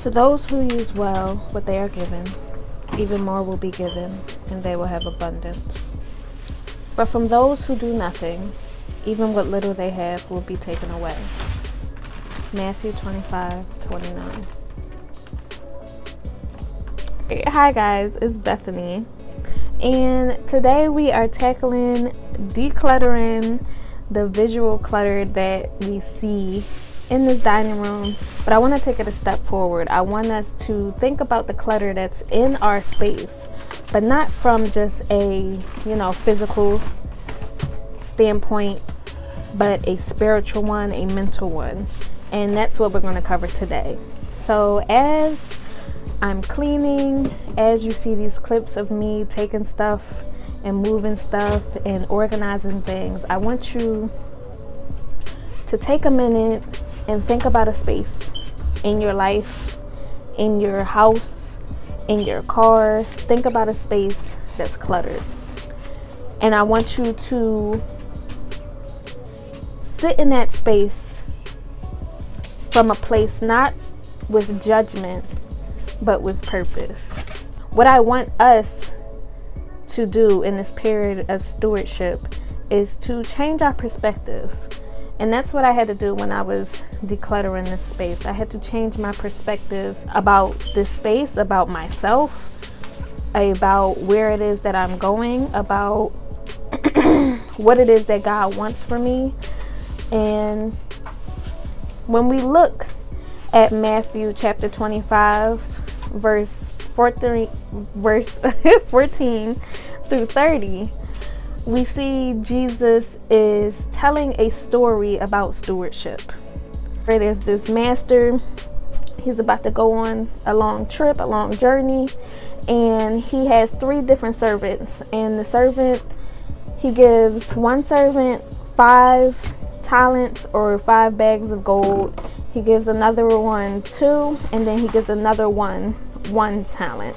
To those who use well what they are given, even more will be given, and they will have abundance. But from those who do nothing, even what little they have will be taken away. Matthew 25:29. Hi guys, it's Bethany, and today we are tackling decluttering the visual clutter that we see in this dining room. But I want to take it a step forward. I want us to think about the clutter that's in our space, but not from just a physical standpoint, but a spiritual one, a mental one. And that's what we're going to cover today. So as I'm cleaning, as you see these clips of me taking stuff and moving stuff and organizing things, I want you to take a minute and think about a space in your life, in your house, in your car. Think about a space that's cluttered. And I want you to sit in that space from a place not with judgment, but with purpose. What I want us to do in this period of stewardship is to change our perspective. And that's what I had to do when I was decluttering this space. I had to change my perspective about this space, about myself, about where it is that I'm going, about what it is that God wants for me. And when we look at Matthew chapter 25, verse 14 through 30, we see Jesus is telling a story about stewardship. There's this master, he's about to go on a long trip, a long journey, and he has 3 different servants. And the servant, he gives one servant 5 talents or 5 bags of gold. He gives another one 2, and then he gives another one 1 talent.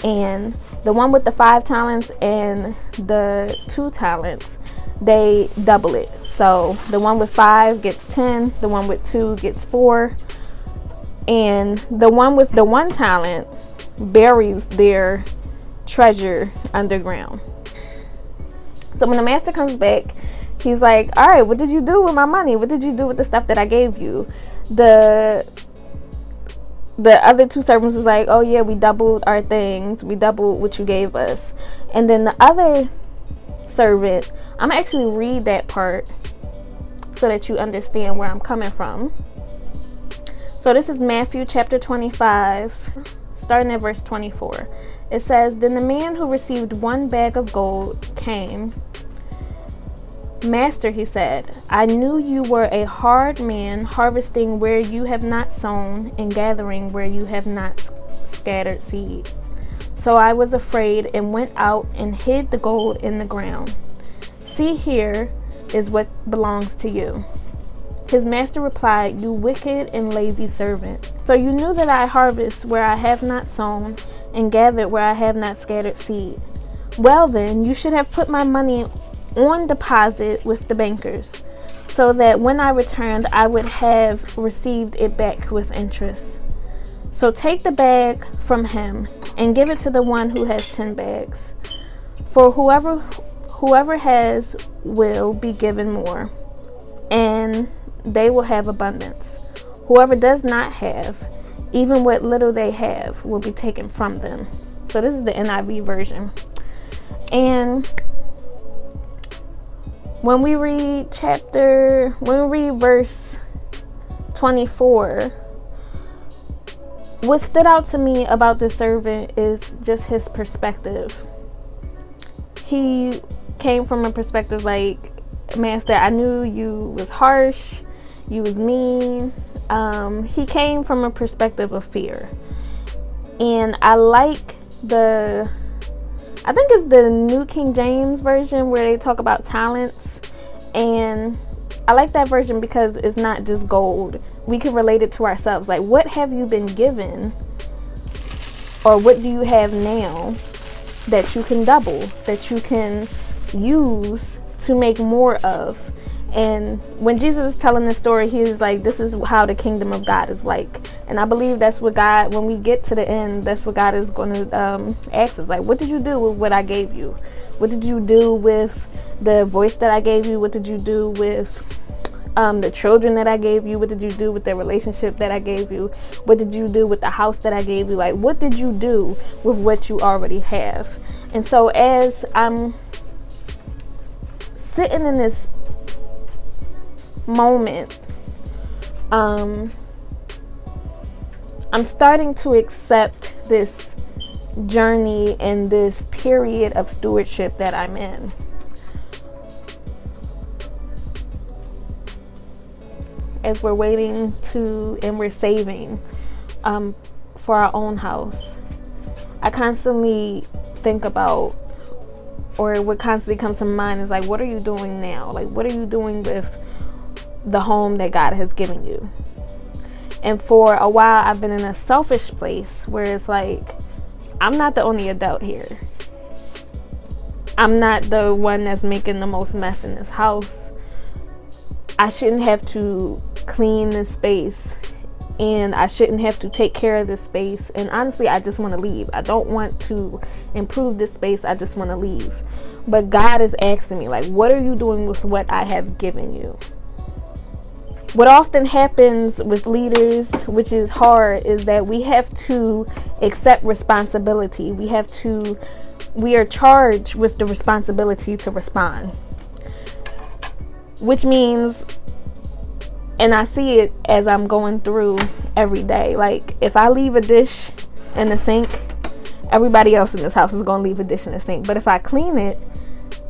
And the one with the 5 talents and the 2 talents, they double it. So the one with 5 gets 10, the one with 2 gets 4, and the one with the 1 talent buries their treasure underground. So when the master comes back, he's like, all right, what did you do with my money? What did you do with the stuff that I gave you? The other 2 servants was like, oh yeah, we doubled our things. We doubled what you gave us. And then the other servant, I'm actually read that part so that you understand where I'm coming from. So this is Matthew chapter 25, starting at verse 24. It says, then the man who received 1 bag of gold came. Master, he said, I knew you were a hard man, harvesting where you have not sown and gathering where you have not scattered seed. So I was afraid and went out and hid the gold in the ground. See, here is what belongs to you. His master replied, you wicked and lazy servant. So you knew that I harvest where I have not sown and gathered where I have not scattered seed. Well then, you should have put my money on deposit with the bankers, so that when I returned, I would have received it back with interest. So take the bag from him and give it to the one who has 10 bags. For whoever has will be given more, and they will have abundance. Whoever does not have, even what little they have will be taken from them. So this is the NIV version. And when we read verse 24, what stood out to me about this servant is just his perspective. He came from a perspective like, Master, I knew you was harsh, you was mean. He came from a perspective of fear. And I like I think it's the New King James version where they talk about talents, and I like that version because it's not just gold. We can relate it to ourselves. Like, what have you been given, or what do you have now that you can double, that you can use to make more of? And when Jesus is telling this story, he is like, this is how the kingdom of God is like. And I believe that's what God, when we get to the end, that's what God is going to ask us. Like, what did you do with what I gave you? What did you do with the voice that I gave you? What did you do with the children that I gave you? What did you do with the relationship that I gave you? What did you do with the house that I gave you? Like, what did you do with what you already have? And so as I'm sitting in this moment, I'm starting to accept this journey and this period of stewardship that I'm in. As we're waiting to, and we're saving for our own house, I constantly think about, or what constantly comes to mind is like, what are you doing now? Like, what are you doing with the home that God has given you? And for a while, I've been in a selfish place where it's like, I'm not the only adult here. I'm not the one that's making the most mess in this house. I shouldn't have to clean this space, and I shouldn't have to take care of this space. And honestly, I just want to leave. I don't want to improve this space. I just want to leave. But God is asking me, like, what are you doing with what I have given you? What often happens with leaders, which is hard, is that we have to accept responsibility. We are charged with the responsibility to respond. Which means, and I see it as I'm going through every day, like if I leave a dish in the sink, everybody else in this house is going to leave a dish in the sink. But if I clean it,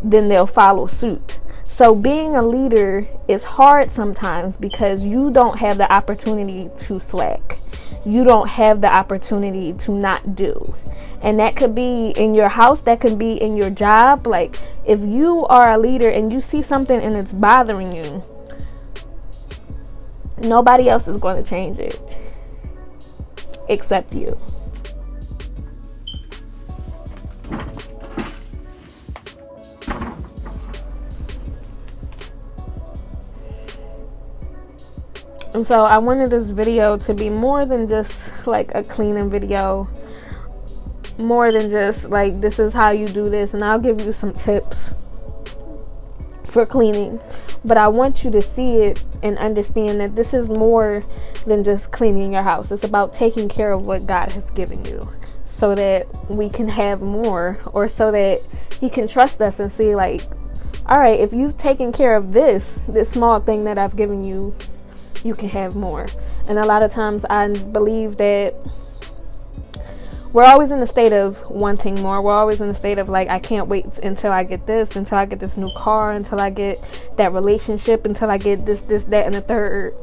then they'll follow suit. So being a leader is hard sometimes because you don't have the opportunity to slack. You don't have the opportunity to not do. And that could be in your house, that could be in your job. Like, if you are a leader and you see something and it's bothering you, nobody else is going to change it except you. And so I wanted this video to be more than just like a cleaning video, more than just like, this is how you do this, and I'll give you some tips for cleaning. But I want you to see it and understand that this is more than just cleaning your house. It's about taking care of what God has given you so that we can have more, or so that He can trust us and see, like, all right, if you've taken care of this small thing that I've given you, you can have more. And a lot of times I believe that we're always in the state of wanting more. We're always in the state of like, I can't wait until I get this new car, until I get that relationship, until I get this, that, and the third.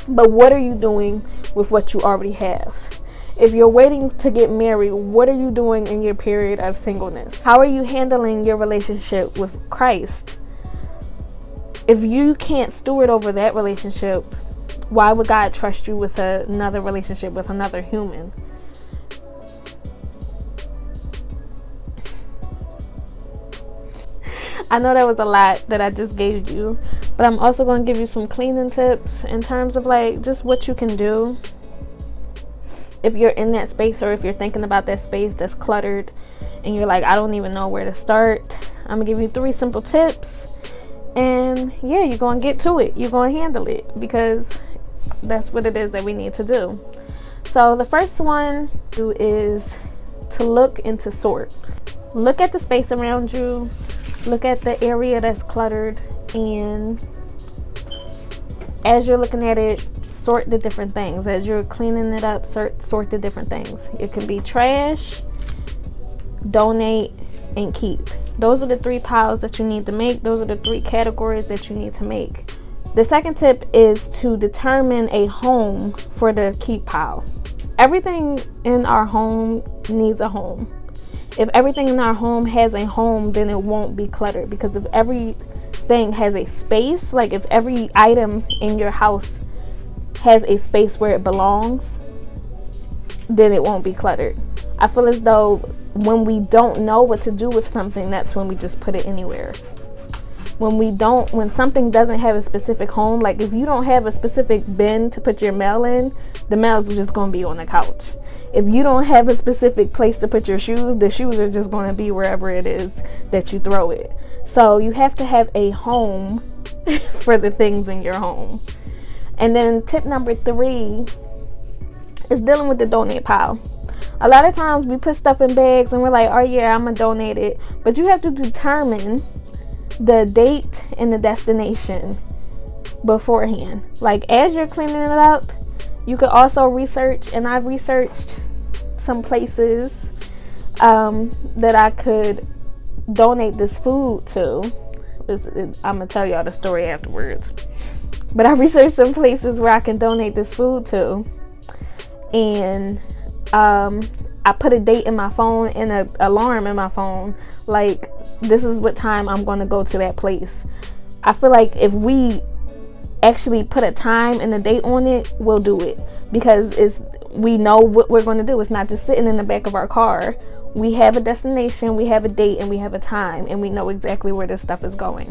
But what are you doing with what you already have? If you're waiting to get married, what are you doing in your period of singleness? How are you handling your relationship with Christ? If you can't steward over that relationship, why would God trust you with another relationship with another human? I know that was a lot that I just gave you, but I'm also going to give you some cleaning tips in terms of like just what you can do if you're in that space, or if you're thinking about that space that's cluttered and you're like, I don't even know where to start. I'm going to give you 3 simple tips. And yeah, you're going to get to it. You're going to handle it, because that's what it is that we need to do. So the first one is to look and to sort. Look at the space around you. Look at the area that's cluttered. And as you're looking at it, sort the different things. As you're cleaning it up, sort the different things. It can be trash, donate, and keep. Those are the 3 piles that you need to make. Those are the 3 categories that you need to make. The second tip is to determine a home for the keep pile. Everything in our home needs a home. If everything in our home has a home, then it won't be cluttered. Because if everything has a space, like if every item in your house has a space where it belongs, then it won't be cluttered. I feel as though when we don't know what to do with something, that's when we just put it anywhere. when something doesn't have a specific home, like if you don't have a specific bin to put your mail in, the mail's just going to be on the couch. If you don't have a specific place to put your shoes, the shoes are just going to be wherever it is that you throw it. So you have to have a home for the things in your home. And then tip number 3 is dealing with the donate pile. A lot of times we put stuff in bags and we're like, oh yeah, I'm gonna donate it. But you have to determine the date and the destination beforehand. Like as you're cleaning it up, you could also research, and I've researched some places that I could donate this food to. I'm gonna tell y'all the story afterwards. But I researched some places where I can donate this food to, and I put a date in my phone and an alarm in my phone, like this is what time I'm going to go to that place. I feel like if we actually put a time and a date on it, we'll do it, because we know what we're going to do. It's not just sitting in the back of our car. We have a destination, we have a date, and we have a time, and we know exactly where this stuff is going.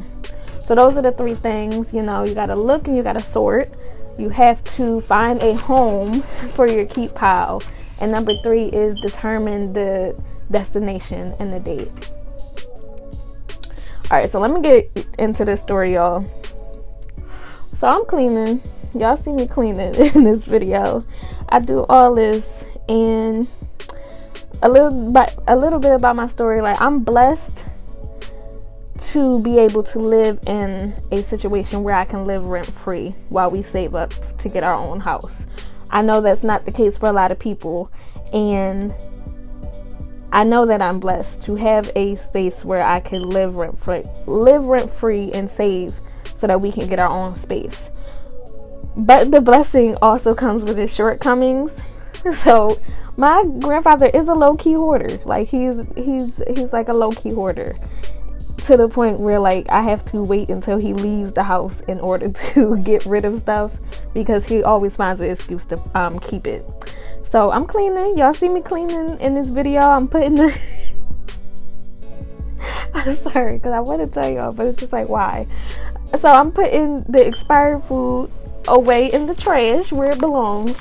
So those are the 3 things. You got to look and you got to sort. You have to find a home for your keep pile. And number 3 is determine the destination and the date. All right, so let me get into this story, y'all. So I'm cleaning. Y'all see me cleaning in this video. I do all this, and a little bit about my story. Like, I'm blessed to be able to live in a situation where I can live rent free while we save up to get our own house. I know that's not the case for a lot of people, and I know that I'm blessed to have a space where I can live rent free and save so that we can get our own space. But the blessing also comes with its shortcomings. So my grandfather is a low-key hoarder. Like he's like a low-key hoarder, to the point where like I have to wait until he leaves the house in order to get rid of stuff, because he always finds an excuse to keep it. So I'm cleaning. Y'all see me cleaning in this video. I'm putting the I'm sorry, because I want to tell y'all, but it's just like, why? So I'm putting the expired food away in the trash where it belongs,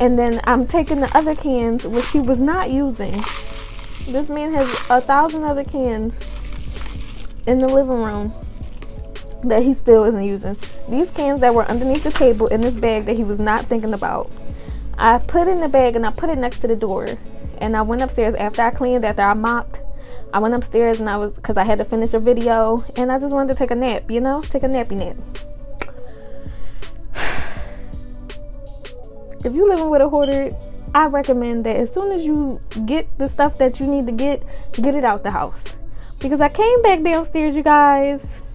and then I'm taking the other cans which he was not using. This man has 1,000 other cans in the living room that he still isn't using. These cans that were underneath the table in this bag that he was not thinking about, I put in the bag and I put it next to the door. And I went upstairs after I cleaned, after I mopped. I went upstairs and because I had to finish a video, and I just wanted to take a nap, take a nappy nap. If you're living with a hoarder, I recommend that as soon as you get the stuff that you need to get it out the house. Because I came back downstairs, you guys,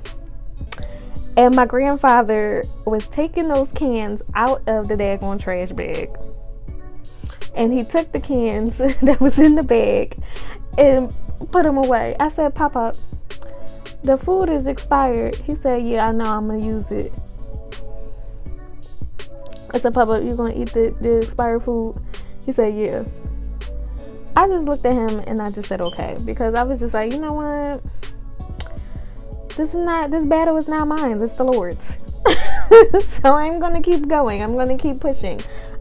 and my grandfather was taking those cans out of the daggone trash bag. And he took the cans that was in the bag and put them away. I said, Papa, the food is expired. He said, yeah, I know, I'm going to use it. I said, Papa, you going to eat the expired food? He said, yeah. I just looked at him and I just said, okay. Because I was just like, you know what? This battle is not mine. It's the Lord's. So I'm going to keep going. I'm going to keep pushing.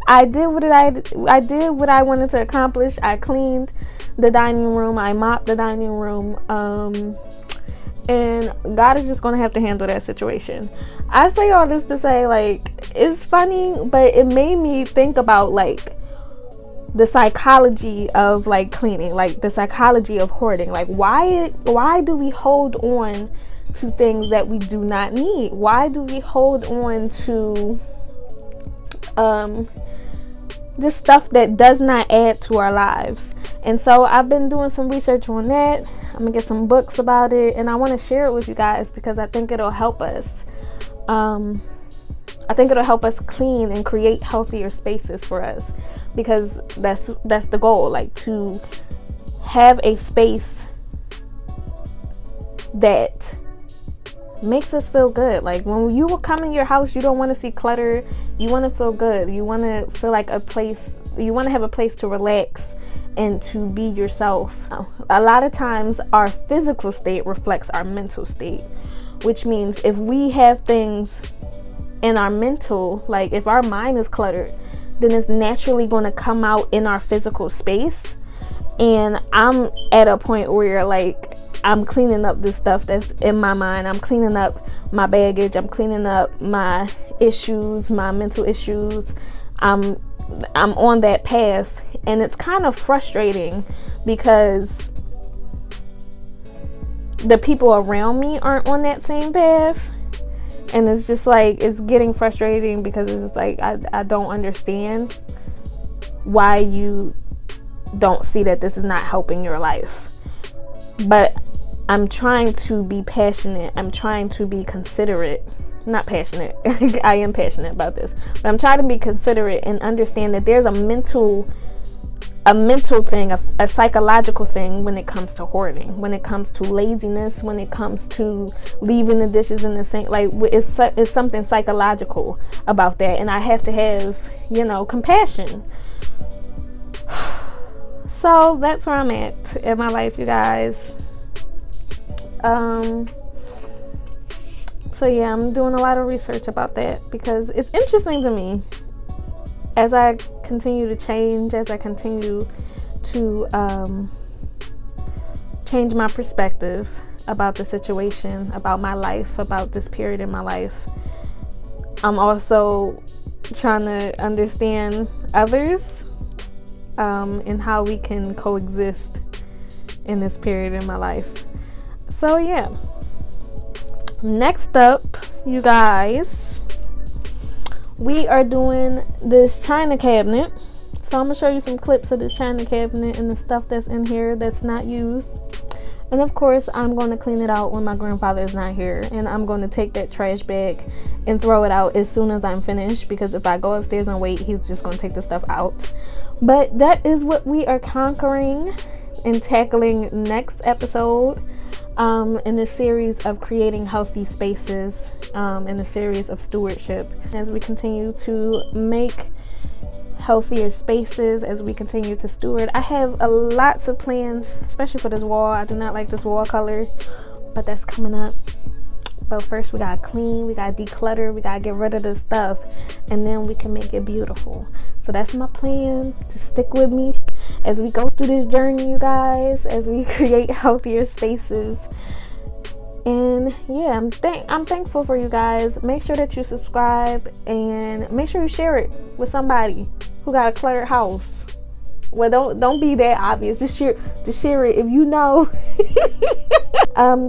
I did what I wanted to accomplish. I cleaned the dining room. I mopped the dining room. And God is just going to have to handle that situation. I say all this to say, like, it's funny, but it made me think about, like, the psychology of, like, cleaning, like, the psychology of hoarding. Like, why do we hold on to things that we do not need? Why do we hold on to just stuff that does not add to our lives? And so I've been doing some research on that. I'm gonna get some books about it, and I want to share it with you guys because I think it'll help us. I think it'll help us clean and create healthier spaces for us, because that's the goal, like, to have a space that makes us feel good. Like, when you come in your house, you don't want to see clutter. You want to feel good. You want to feel like a place You want to have a place to relax and to be yourself. A lot of times our physical state reflects our mental state, which means if we have things in our mental, like if our mind is cluttered, then it's naturally going to come out in our physical space. And I'm at a point where like I'm cleaning up the stuff that's in my mind. I'm cleaning up my baggage. I'm cleaning up my issues, my mental issues. I'm on that path, and it's kind of frustrating because the people around me aren't on that same path. And it's just like, it's getting frustrating because it's just like, I don't understand why you don't see that this is not helping your life. But I'm trying to be passionate. I'm trying to be considerate. Not passionate. I am passionate about this. But I'm trying to be considerate and understand that there's a mental thing, a psychological thing when it comes to hoarding, when it comes to laziness, when it comes to leaving the dishes in the sink. Like, it's something psychological about that. And I have to have, compassion. So that's where I'm at in my life, you guys. So yeah, I'm doing a lot of research about that because it's interesting to me as I continue to change, as I continue to change my perspective about the situation, about my life, about this period in my life. I'm also trying to understand others and how we can coexist in this period in my life. So yeah, next up, you guys, we are doing this china cabinet. So I'm gonna show you some clips of this china cabinet and the stuff that's in here that's not used. And of course, I'm going to clean it out when my grandfather is not here. And I'm going to take that trash bag and throw it out as soon as I'm finished, because if I go upstairs and wait, he's just going to take the stuff out. But that is what we are conquering and tackling next episode in this series of creating healthy spaces, in the series of stewardship, as we continue to make healthier spaces, as we continue to steward. I have lots of plans, especially for this wall. I do not like this wall color, but that's coming up. But first we gotta clean, we gotta declutter, we gotta get rid of this stuff, and then we can make it beautiful. So that's my plan. Just stick with me as we go through this journey, you guys, as we create healthier spaces. And yeah, I'm thankful for you guys. Make sure that you subscribe and make sure you share it with somebody who got a cluttered house. Well, don't be that obvious. Just share it if you know.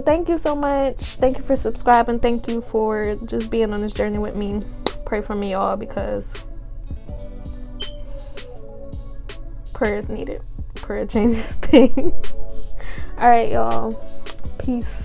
Thank you so much. Thank you for subscribing. Thank you for just being on this journey with me. Pray for me, y'all, because prayer is needed. Prayer changes things. All right, y'all. Peace.